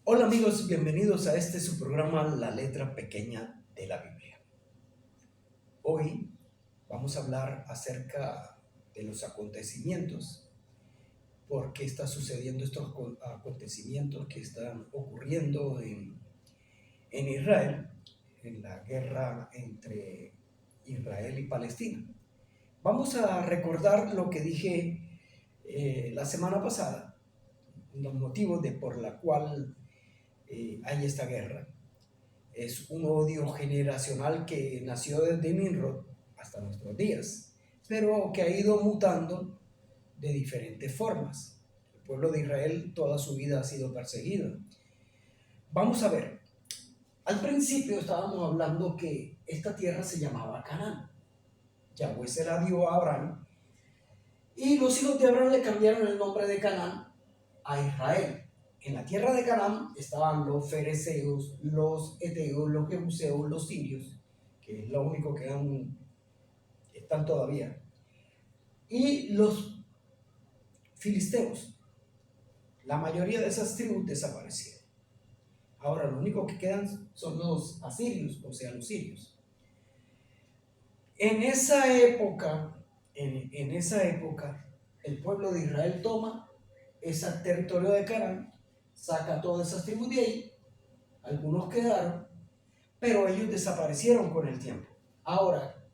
Hola amigos, bienvenidos a este su programa La letra pequeña de la Biblia. Hoy vamos a hablar acerca de los acontecimientos, por qué está sucediendo estos acontecimientos que están ocurriendo en Israel, en la guerra entre Israel y Palestina. Vamos a recordar lo que dije la semana pasada, los motivos por la cual hay esta guerra. Es un odio generacional que nació desde Nimrod hasta nuestros días, pero que ha ido mutando de diferentes formas. El pueblo de Israel toda su vida ha sido perseguido. Vamos a ver, al principio estábamos hablando que esta tierra se llamaba Canaán. Yahweh se la dio a Abraham y los hijos de Abraham le cambiaron el nombre de Canaán a Israel. En la tierra de Canaán estaban los fereceos, los eteos, los jebuseos, los sirios, que es lo único que están todavía, y los filisteos. La mayoría de esas tribus desaparecieron. Ahora lo único que quedan son los asirios, o sea, los sirios. En esa época, el pueblo de Israel toma ese territorio de Canaán, saca todas esas tribus de ahí, algunos quedaron, pero ellos desaparecieron con el tiempo. Ahora,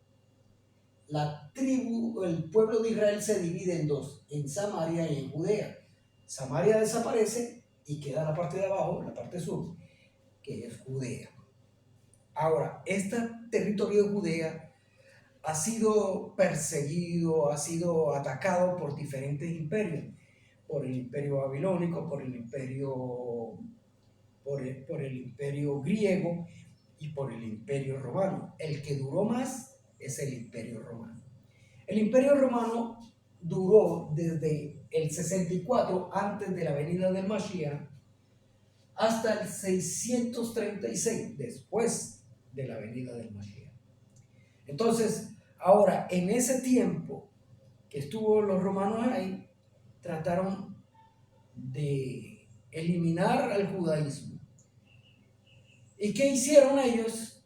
el pueblo de Israel se divide en dos, en Samaria y en Judea. Samaria desaparece y queda la parte de abajo, la parte sur, que es Judea. Ahora, este territorio de Judea ha sido perseguido, ha sido atacado por diferentes imperios, por el imperio babilónico, por el imperio griego y por el imperio romano. El que duró más es el imperio romano. El imperio romano duró desde el 64 antes de la venida del Mashiach hasta el 636 después de la venida del Mashiach. Entonces, ahora, en ese tiempo que estuvo los romanos ahí, trataron de eliminar al judaísmo. ¿Y qué hicieron ellos?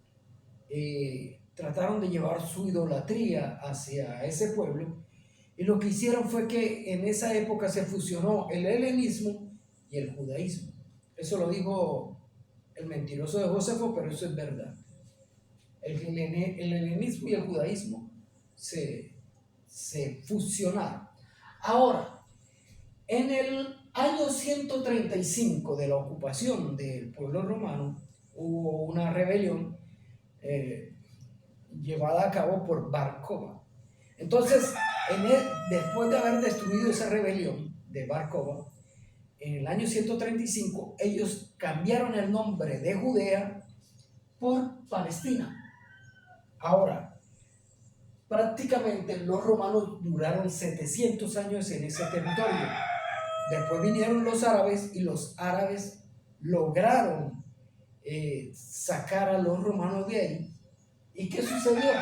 Trataron de llevar su idolatría hacia ese pueblo, y lo que hicieron fue que en esa época se fusionó el helenismo y el judaísmo. Eso lo dijo el mentiroso de Josefo, pero eso es verdad. El helenismo y el judaísmo se fusionaron. Ahora, en el año 135 de la ocupación del pueblo romano, hubo una rebelión llevada a cabo por Bar Kokhba. Entonces, después de haber destruido esa rebelión de Bar Kokhba, en el año 135, ellos cambiaron el nombre de Judea por Palestina. Ahora, prácticamente los romanos duraron 700 años en ese territorio. Después vinieron los árabes y los árabes lograron sacar a los romanos de ahí. ¿Y qué sucedió?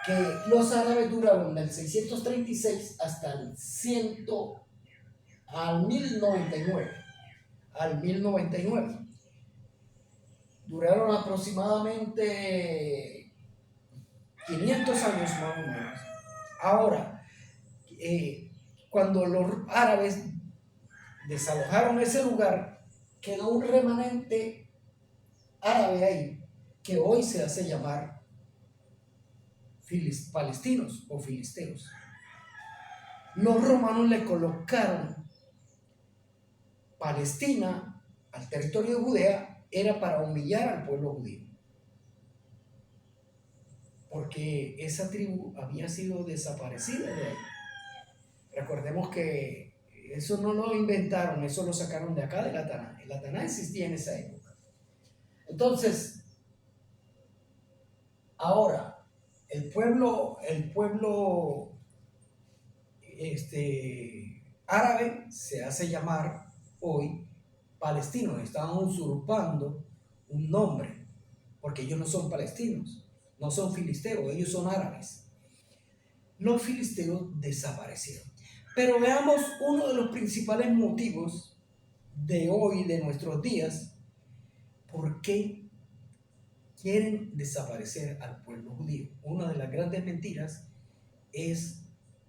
Que los árabes duraron del 636 hasta al 1099. Al 1099. Duraron aproximadamente 500 años más o menos. Ahora, cuando los árabes desalojaron ese lugar, quedó un remanente árabe ahí que hoy se hace llamar palestinos o filisteos. Los romanos le colocaron Palestina al territorio de Judea, era para humillar al pueblo judío, porque esa tribu había sido desaparecida de ahí. Recordemos que eso no lo inventaron, eso lo sacaron de acá de la Taná. La Taná existía en esa época. Entonces, ahora, el pueblo árabe se hace llamar hoy palestinos. Están usurpando un nombre, porque ellos no son palestinos, no son filisteos, ellos son árabes. Los filisteos desaparecieron. Pero veamos uno de los principales motivos de hoy, de nuestros días, ¿por qué quieren desaparecer al pueblo judío? Una de las grandes mentiras es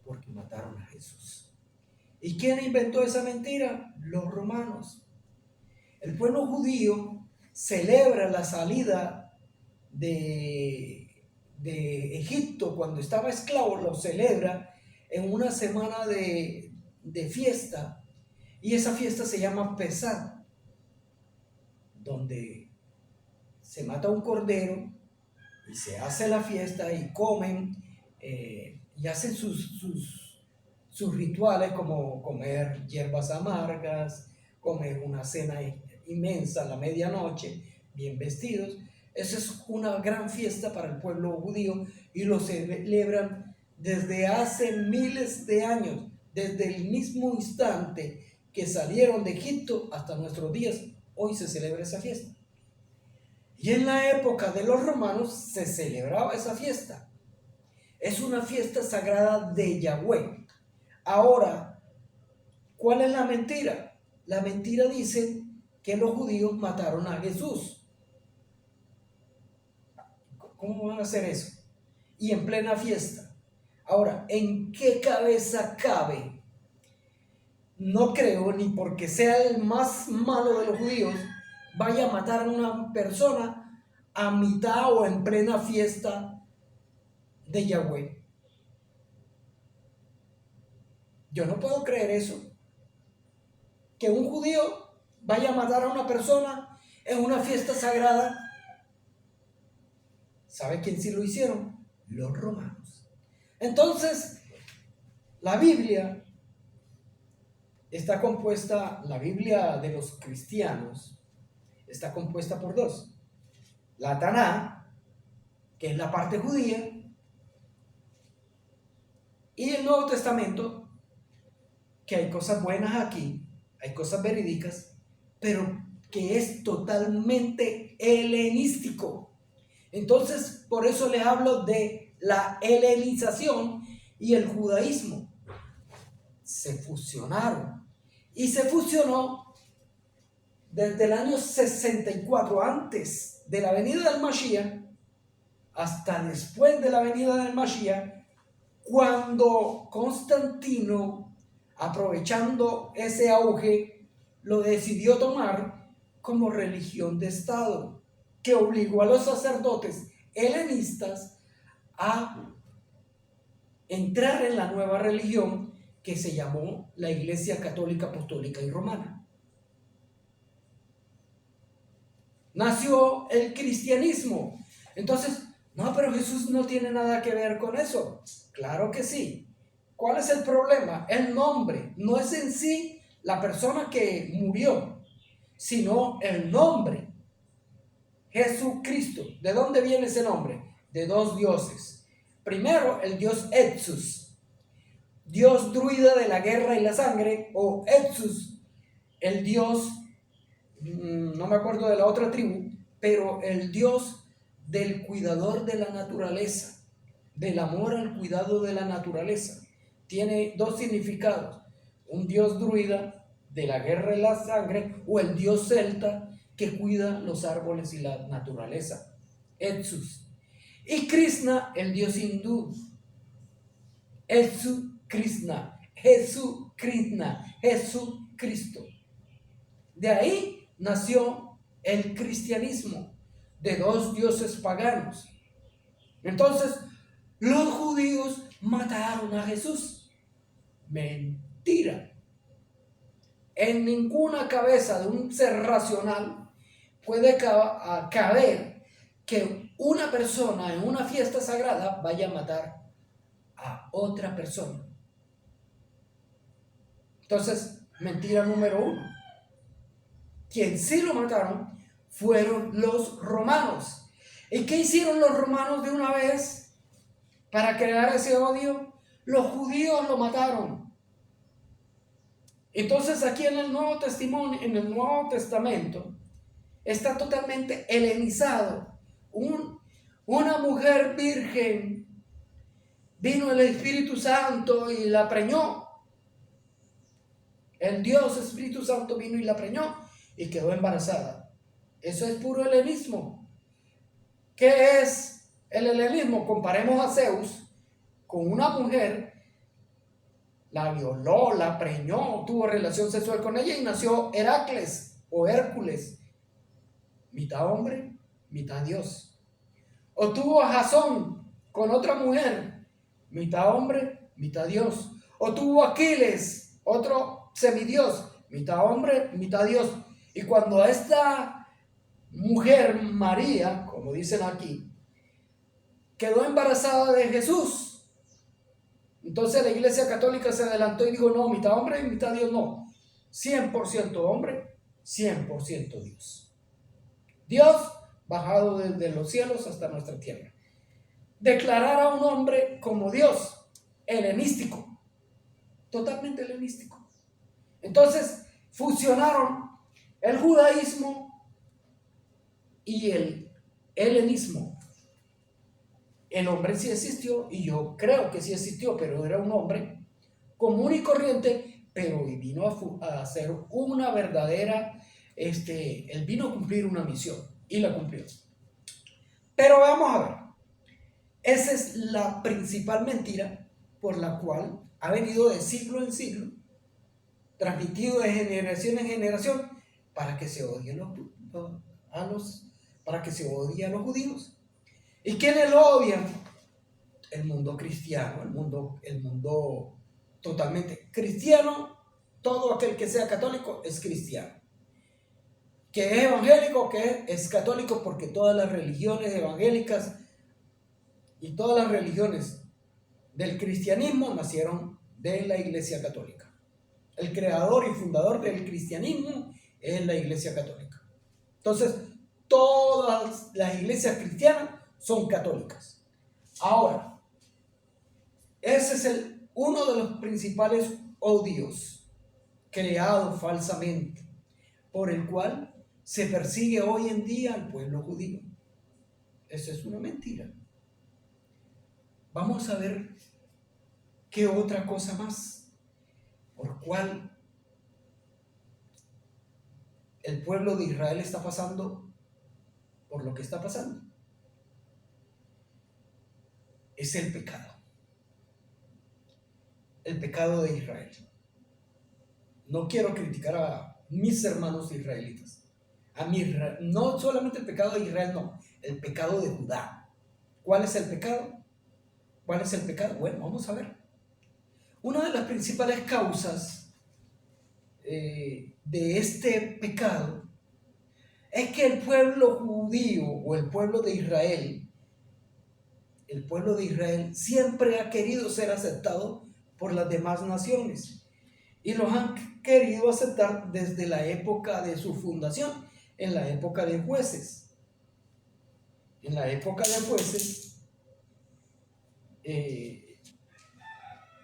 porque mataron a Jesús. ¿Y quién inventó esa mentira? Los romanos. El pueblo judío celebra la salida de Egipto cuando estaba esclavo, lo celebra en una semana de fiesta, y esa fiesta se llama Pesach, donde se mata un cordero y se hace la fiesta y comen y hacen sus rituales, como comer hierbas amargas, comer una cena inmensa a la medianoche, bien vestidos. Esa es una gran fiesta para el pueblo judío y lo celebran desde hace miles de años, desde el mismo instante que salieron de Egipto hasta nuestros días. Hoy se celebra esa fiesta. Y en la época de los romanos se celebraba esa fiesta. Es una fiesta sagrada de Yahweh. Ahora, ¿cuál es la mentira? La mentira dice que los judíos mataron a Jesús. ¿Cómo van a hacer eso? Y en plena fiesta. Ahora, ¿en qué cabeza cabe? No creo, ni porque sea el más malo de los judíos, vaya a matar a una persona a mitad o en plena fiesta de Yahweh. Yo no puedo creer eso. Que un judío vaya a matar a una persona en una fiesta sagrada. ¿Sabe quién sí lo hicieron? Los romanos. Entonces, la Biblia está compuesta, la Biblia de los cristianos está compuesta por dos. La Taná, que es la parte judía, y el Nuevo Testamento, que hay cosas buenas aquí, hay cosas verídicas, pero que es totalmente helenístico. Entonces, por eso les hablo de la helenización y el judaísmo. Se fusionaron. Y se fusionó desde el año 64, antes de la venida del Mashiach, hasta después de la venida del Mashiach, cuando Constantino, aprovechando ese auge, lo decidió tomar como religión de Estado, que obligó a los sacerdotes helenistas a entrar en la nueva religión que se llamó la Iglesia Católica Apostólica y Romana. Nació el cristianismo. Entonces, no, pero Jesús no tiene nada que ver con eso. Claro que sí. ¿Cuál es el problema? El nombre. No es en sí la persona que murió, sino el nombre. Jesucristo. ¿De dónde viene ese nombre? De dos dioses. Primero, el dios Etsus, dios druida de la guerra y la sangre, o Etsus, el dios, no me acuerdo de la otra tribu, pero el dios del cuidador de la naturaleza, del amor al cuidado de la naturaleza. Tiene dos significados: un dios druida de la guerra y la sangre, o el dios celta que cuida los árboles y la naturaleza, Etsus. Y Krishna, el dios hindú, Etsu Krishna, Jesús Krishna, Jesucristo. De ahí nació el cristianismo, de dos dioses paganos. Entonces, los judíos mataron a Jesús. Mentira. En ninguna cabeza de un ser racional puede caber que una persona en una fiesta sagrada vaya a matar a otra persona. Entonces, mentira número uno. Quien sí lo mataron fueron los romanos. ¿Y qué hicieron los romanos de una vez para crear ese odio? Los judíos lo mataron. Entonces aquí en el Nuevo Testamento está totalmente helenizado. Una mujer virgen, vino el Espíritu Santo y la preñó. El Dios Espíritu Santo vino y la preñó y quedó embarazada. Eso es puro helenismo. ¿Qué es el helenismo? Comparemos a Zeus con una mujer, la violó, la preñó, tuvo relación sexual con ella y nació Heracles o Hércules, mitad hombre, mitad Dios. O tuvo a Jasón con otra mujer, mitad hombre, mitad Dios. O tuvo a Aquiles, otro semidios, mitad hombre, mitad Dios. Y cuando a esta mujer, María, como dicen aquí, quedó embarazada de Jesús, entonces la Iglesia Católica se adelantó y dijo, no, mitad hombre y mitad Dios no. 100% hombre, 100% Dios. Dios bajado desde los cielos hasta nuestra tierra. Declarar a un hombre como Dios, helenístico, totalmente helenístico. Entonces fusionaron el judaísmo y el helenismo. El hombre sí existió, y yo creo que sí existió, pero era un hombre común y corriente, pero vino a hacer una verdadera, él vino a cumplir una misión, y la cumplió. Pero vamos a ver, esa es la principal mentira por la cual ha venido de siglo en siglo, transmitido de generación en generación, para que se odien para que se odie a los judíos. ¿Y quiénes lo odian? El mundo cristiano, el mundo totalmente cristiano. Todo aquel que sea católico es cristiano. Que es evangélico, que es católico, porque todas las religiones evangélicas y todas las religiones del cristianismo nacieron de la Iglesia Católica. El creador y fundador del cristianismo es la Iglesia Católica. Entonces, todas las iglesias cristianas son católicas. Ahora, ese es uno de los principales odios creados falsamente, por el cual se persigue hoy en día al pueblo judío. Eso es una mentira. Vamos a ver qué otra cosa más, por cual el pueblo de Israel está pasando por lo que está pasando. Es el pecado. El pecado de Israel. No quiero criticar a mis hermanos israelitas. No solamente el pecado de Israel, no. El pecado de Judá. ¿Cuál es el pecado? ¿Cuál es el pecado? Bueno, vamos a ver. Una de las principales causas de este pecado es que el pueblo judío o el pueblo de Israel siempre ha querido ser aceptado por las demás naciones y los han querido aceptar desde la época de su fundación, en la época de Jueces. En la época de Jueces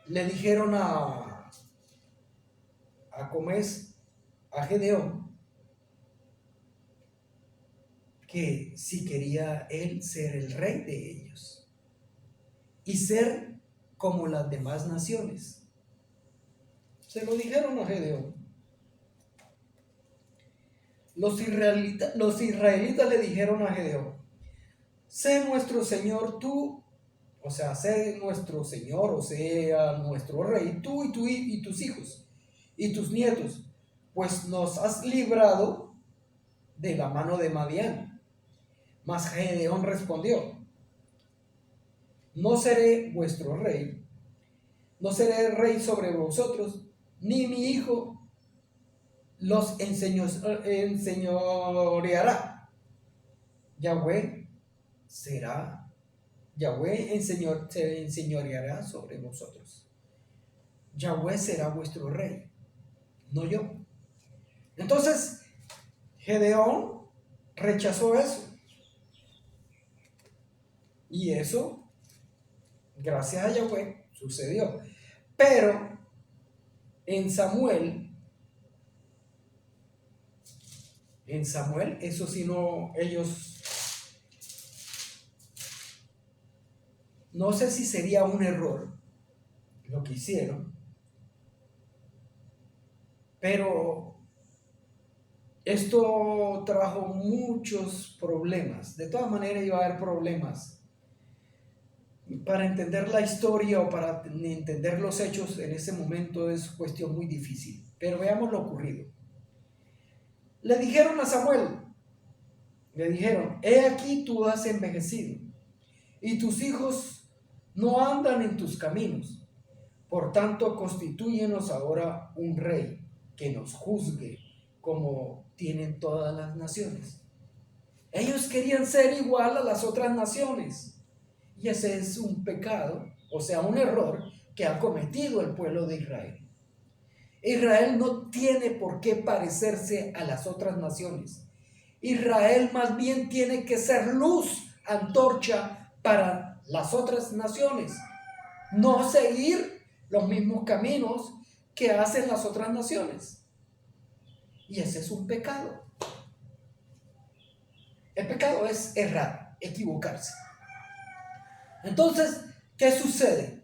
le dijeron a Gedeón, que si quería él ser el rey de ellos y ser como las demás naciones. Se lo dijeron a Gedeón. Los israelitas le dijeron a Gedeón, sé nuestro Señor tú, o sea, sé nuestro Señor, o sea, nuestro rey, tú y tus hijos y tus nietos, pues nos has librado de la mano de Madián. Mas Gedeón respondió, no seré vuestro rey, no seré rey sobre vosotros, ni mi hijo los enseñoreará. Yahweh se enseñoreará sobre vosotros. Yahweh será vuestro rey, no yo. Entonces, Gedeón rechazó eso. Y eso, gracias a Yahweh, sucedió. Pero en Samuel, eso sí no, ellos, no sé si sería un error lo que hicieron, Pero esto trajo muchos problemas. De todas maneras iba a haber problemas. Para entender la historia o para entender los hechos en ese momento es cuestión muy difícil. Pero veamos lo ocurrido. Le dijeron a Samuel, le dijeron, he aquí tú has envejecido y tus hijos no andan en tus caminos. Por tanto, constitúyenos ahora un rey que nos juzgue como tienen todas las naciones. Ellos querían ser igual a las otras naciones. Y ese es un pecado, o sea, un error que ha cometido el pueblo de Israel. Israel no tiene por qué parecerse a las otras naciones. Israel más bien tiene que ser luz, antorcha para las otras naciones. No seguir los mismos caminos que hacen las otras naciones. Y ese es un pecado. El pecado es errar, equivocarse. Entonces, ¿qué sucede?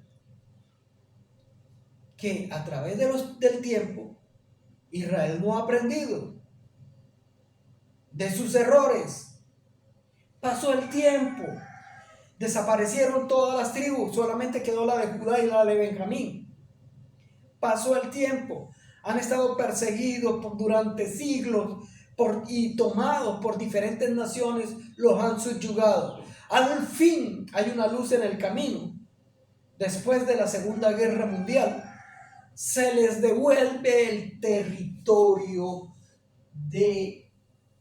Que a través del tiempo, Israel no ha aprendido de sus errores. Pasó el tiempo, desaparecieron todas las tribus, solamente quedó la de Judá y la de Benjamín. Pasó el tiempo, han estado perseguidos durante siglos y tomados por diferentes naciones, los han subyugado. Al fin hay una luz en el camino. Después de la Segunda Guerra Mundial, se les devuelve el territorio de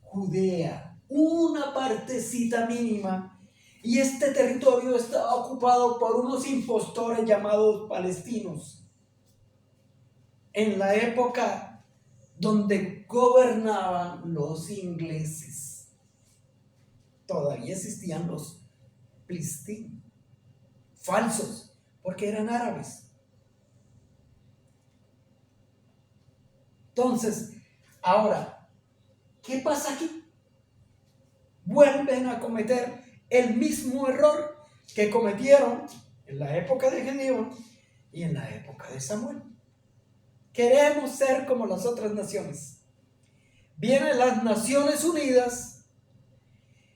Judea, una partecita mínima, y este territorio estaba ocupado por unos impostores llamados palestinos. En la época donde gobernaban los ingleses, todavía existían los Filistín, falsos, porque eran árabes. Entonces, ahora, ¿qué pasa aquí? Vuelven a cometer el mismo error que cometieron en la época de Gedeón y en la época de Samuel. Queremos ser como las otras naciones. Vienen las Naciones Unidas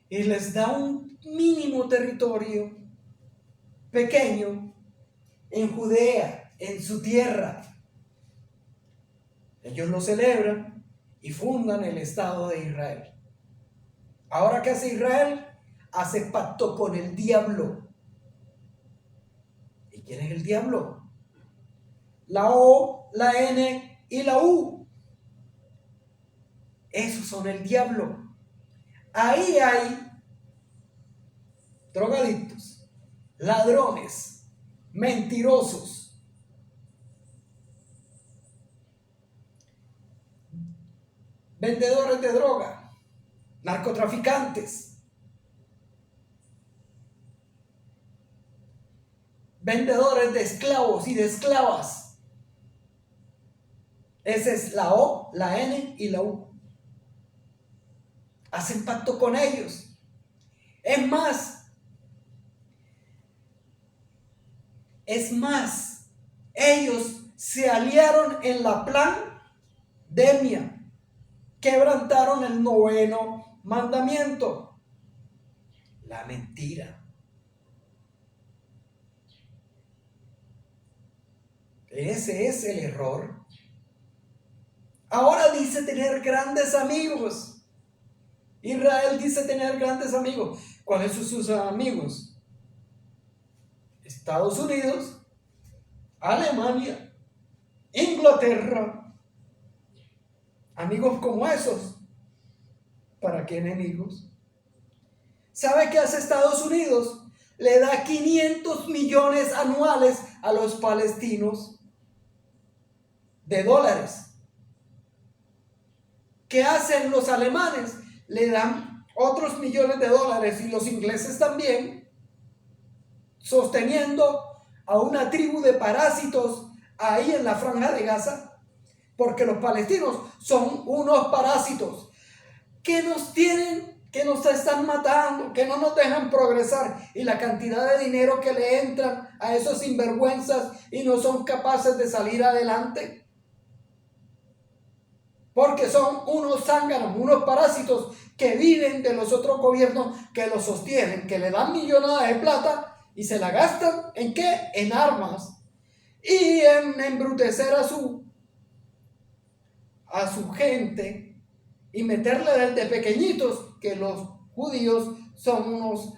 y les da un mínimo territorio pequeño en Judea, en su tierra. Ellos lo celebran y fundan el Estado de Israel. Ahora, ¿qué hace Israel? Hace pacto con el diablo. ¿Y quién es el diablo? La O, la N y la U. Esos son el diablo. Ahí hay drogadictos, ladrones, mentirosos, vendedores de droga, narcotraficantes, vendedores de esclavos y de esclavas. Esa es la O, la N y la U. Hacen pacto con ellos. Es más, ellos se aliaron en la pandemia, quebrantaron el 9º mandamiento, la mentira. Ese es el error. Ahora dice tener grandes amigos. Israel dice tener grandes amigos. ¿Cuáles son sus amigos? Estados Unidos, Alemania, Inglaterra. Amigos como esos. ¿Para qué enemigos? ¿Sabe qué hace Estados Unidos? Le da 500 millones anuales a los palestinos de dólares. ¿Qué hacen los alemanes? Le dan otros millones de dólares, y los ingleses también, sosteniendo a una tribu de parásitos ahí en la franja de Gaza, porque los palestinos son unos parásitos que nos tienen, que nos están matando, que no nos dejan progresar, y la cantidad de dinero que le entran a esos sinvergüenzas y no son capaces de salir adelante. porque son unos zánganos, unos parásitos que viven de los otros gobiernos que los sostienen, que le dan millonadas de plata y se la gastan ¿en qué? En armas y en embrutecer a su gente y meterle desde pequeñitos que los judíos son unos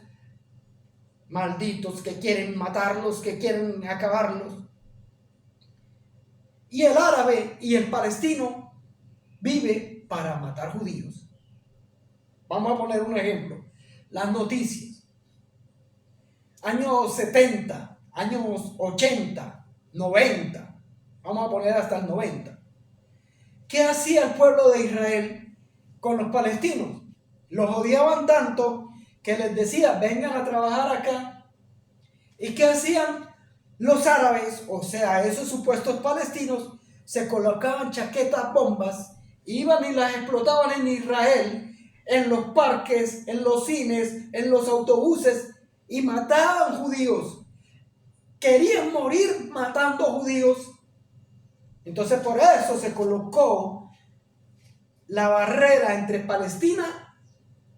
malditos que quieren matarlos, que quieren acabarlos. Y el árabe y el palestino vive para matar judíos. Vamos a poner un ejemplo. Las noticias. Años 70, años 80, 90. Vamos a poner hasta el 90. ¿Qué hacía el pueblo de Israel con los palestinos? Los odiaban tanto que les decía, vengan a trabajar acá. ¿Y qué hacían? Los árabes, o sea, esos supuestos palestinos, se colocaban chaquetas bombas, iban y las explotaban en Israel, en los parques, en los cines, en los autobuses, y mataban judíos. Querían morir matando judíos. Entonces por eso se colocó la barrera entre Palestina,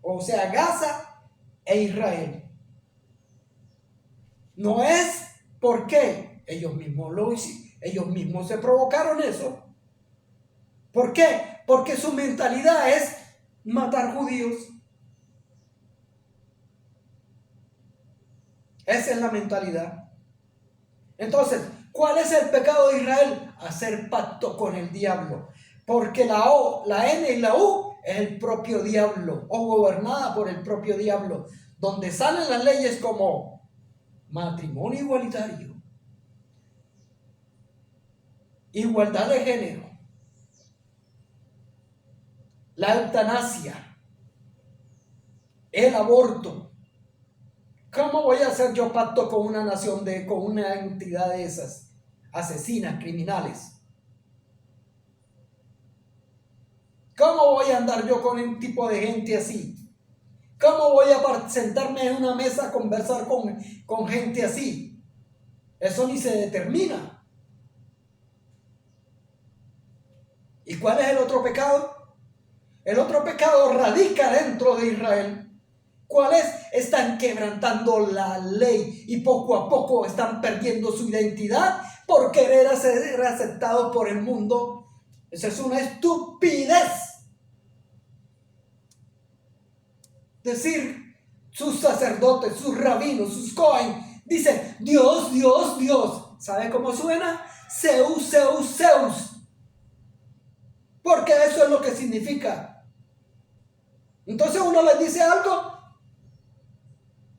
o sea, Gaza e Israel. No es porque ellos mismos lo hicieron, ellos mismos se provocaron eso. ¿Por qué? Porque su mentalidad es matar judíos. Esa es la mentalidad. Entonces, ¿cuál es el pecado de Israel? Hacer pacto con el diablo. Porque la O, la N y la U es el propio diablo, o gobernada por el propio diablo, donde salen las leyes como matrimonio igualitario, igualdad de género, la eutanasia, el aborto. ¿Cómo voy a hacer yo pacto con una nación con una entidad de esas asesinas, criminales? ¿Cómo voy a andar yo con un tipo de gente así? ¿Cómo voy a sentarme en una mesa a conversar con gente así? Eso ni se determina. ¿Y cuál es el otro pecado? El otro pecado radica dentro de Israel. ¿Cuál es? Están quebrantando la ley y poco a poco están perdiendo su identidad por querer ser aceptados por el mundo. Esa es una estupidez. Decir, sus sacerdotes, sus rabinos, sus cohen, dicen Dios, Dios, Dios. ¿Sabe cómo suena? Zeus, Zeus, Zeus. Porque eso es lo que significa. Entonces uno les dice algo,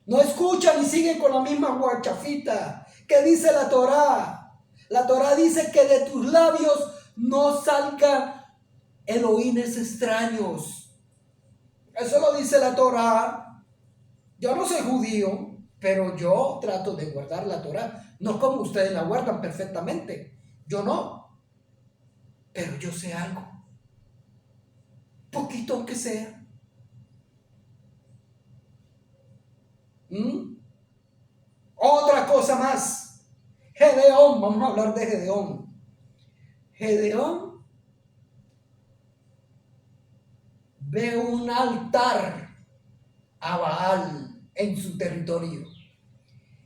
no escuchan y siguen con la misma guachafita. ¿Qué dice la Torá? La Torá dice que de tus labios no salgan elohines extraños. Eso lo dice la Torá. Yo no soy judío, pero yo trato de guardar la Torá. No como ustedes la guardan perfectamente. Yo no. Pero yo sé algo. Poquito aunque sea. Otra cosa más. Gedeón, vamos a hablar de Gedeón. Gedeón ve un altar a Baal en su territorio.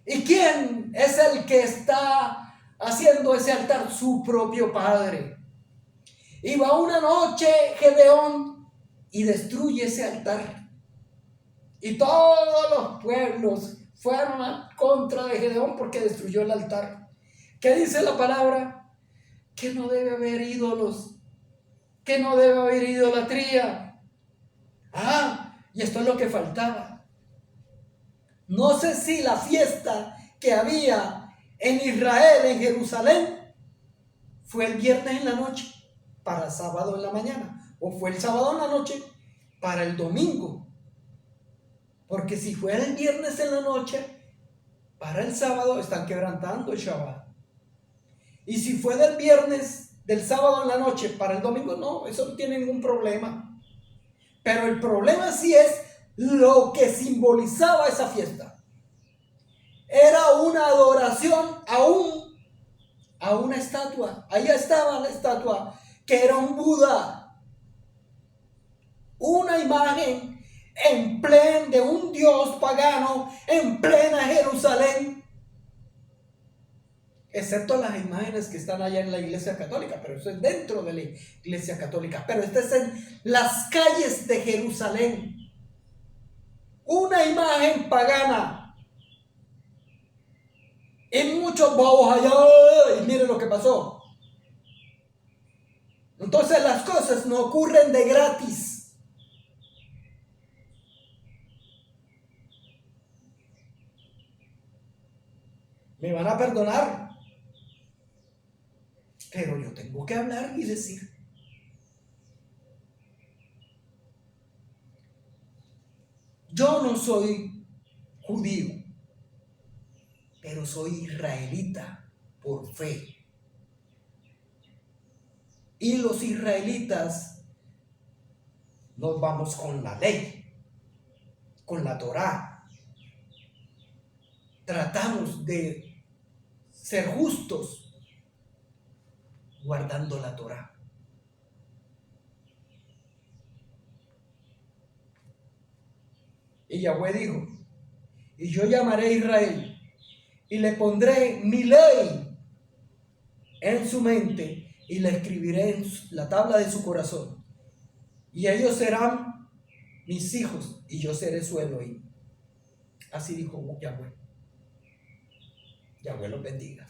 ¿Y quién es el que está haciendo ese altar? Su propio padre. Y va una noche Gedeón y destruye ese altar. Y todos los pueblos fueron a contra de Gedeón porque destruyó el altar. ¿Qué dice la palabra? Que no debe haber ídolos, que no debe haber idolatría. Y esto es lo que faltaba. No sé si la fiesta que había en Israel, en Jerusalén, fue el viernes en la noche para sábado en la mañana, o fue el sábado en la noche para el domingo. Porque si fue el viernes en la noche para el sábado, están quebrantando el Shabbat. Y si fue del viernes, del sábado en la noche para el domingo, no, eso no tiene ningún problema. Pero el problema sí es lo que simbolizaba esa fiesta. Era una adoración a una estatua. Ahí estaba la estatua, que era un Buda. una imagen en pleno de un dios pagano en plena Jerusalén. Excepto las imágenes que están allá en la Iglesia Católica, pero eso es dentro de la Iglesia Católica. Pero este es en las calles de Jerusalén. Una imagen pagana. Y muchos bobos allá, y miren lo que pasó. Entonces las cosas no ocurren de gratis. Me van a perdonar, pero yo tengo que hablar y decir. Yo no soy judío, pero soy israelita por fe. Y los israelitas nos vamos con la ley, con la Torá. Tratamos de ser justos guardando la Torá. Y Yahweh dijo, y yo llamaré a Israel y le pondré mi ley en su mente y la escribiré en la tabla de su corazón. Y ellos serán mis hijos y yo seré su Elohim. Así dijo Yahweh. Yahweh los bendiga.